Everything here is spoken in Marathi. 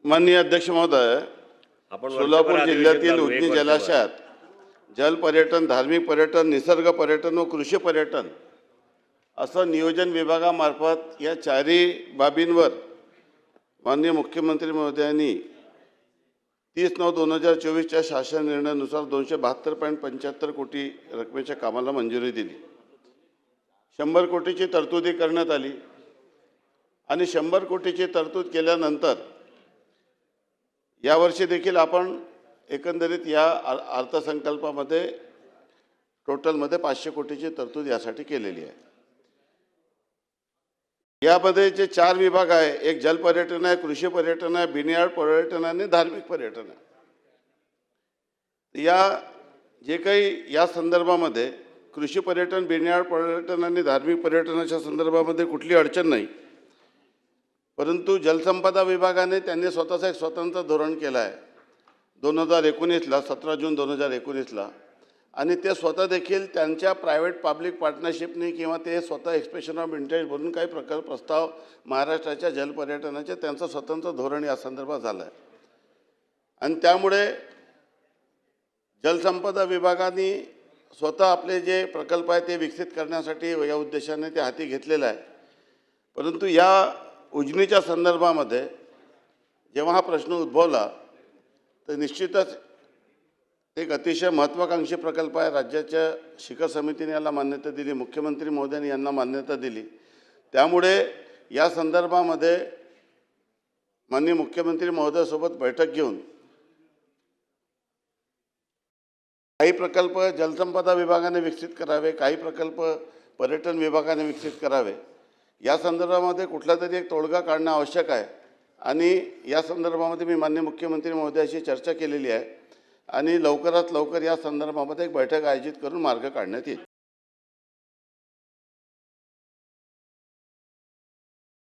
माननीय अध्यक्ष महोदय, आपण सोलापूर वर्षभर जिल्ह्यातील अधिवेशन उजनी चालू, एक जलाशयात जल पर्यटन, धार्मिक पर्यटन, निसर्ग पर्यटन व कृषी पर्यटन असं नियोजन विभागामार्फत या चारही बाबींवर माननीय मुख्यमंत्री महोदयांनी 30/9/2024च्या शासन निर्णयानुसार 272.75 कोटी रकमेच्या कामाला मंजुरी दिली। 100 कोटीची तरतुदी करण्यात आली आणि 100 कोटीची तरतूद केल्यानंतर यावर्षी देखील आपण एकंदरीत या अर्थसंकल्पामध्ये टोटलमध्ये 500 कोटीची तरतूद यासाठी केलेली आहे। यामध्ये जे 4 विभाग आहे, एक जल पर्यटन आहे, कृषी पर्यटन आहे, बिनयार्ड पर्यटन आणि धार्मिक पर्यटन आहे। या जे काही या संदर्भामध्ये कृषी पर्यटन, बिनयार्ड पर्यटन आणि धार्मिक पर्यटनाच्या संदर्भामध्ये कुठली अडचण नाही, परंतु जलसंपदा विभागाने त्यांनी स्वतःचा एक स्वतंत्र धोरण केलं आहे 2019ला, 17 जून 2019ला, आणि ते स्वतः देखील त्यांच्या प्रायव्हेट पब्लिक पार्टनरशिपने किंवा ते स्वतः एक्सप्रेशन ऑफ इंटरेस्ट म्हणून काही प्रस्ताव महाराष्ट्राच्या जलपर्यटनाचे त्यांचं स्वतंत्र धोरण या संदर्भात झालं आहे। आणि त्यामुळे जलसंपदा विभागाने स्वतः आपले जे प्रकल्प आहे ते विकसित करण्यासाठी या उद्देशाने ते हाती घेतलेलं आहे। परंतु या उजनीच्या संदर्भामध्ये जेव्हा हा प्रश्न उद्भवला तर निश्चितच एक अतिशय महत्त्वाकांक्षी प्रकल्प आहे। राज्याच्या शिखर समितीने याला मान्यता दिली, मुख्यमंत्री महोदयांनी यांना मान्यता दिली। त्यामुळे या संदर्भामध्ये माननीय मुख्यमंत्री महोदयासोबत बैठक घेऊन काही प्रकल्प जलसंपदा विभागाने विकसित करावे, काही प्रकल्प पर्यटन विभागाने विकसित करावे, या संदर्भामध्ये कुठला तरी एक तोडगा काढणं आवश्यक आहे। आणि या संदर्भामध्ये मी माननीय मुख्यमंत्री महोदयाशी चर्चा केलेली आहे आणि लवकरात लवकर या संदर्भामध्ये एक बैठक आयोजित करून मार्ग काढण्यात येईल।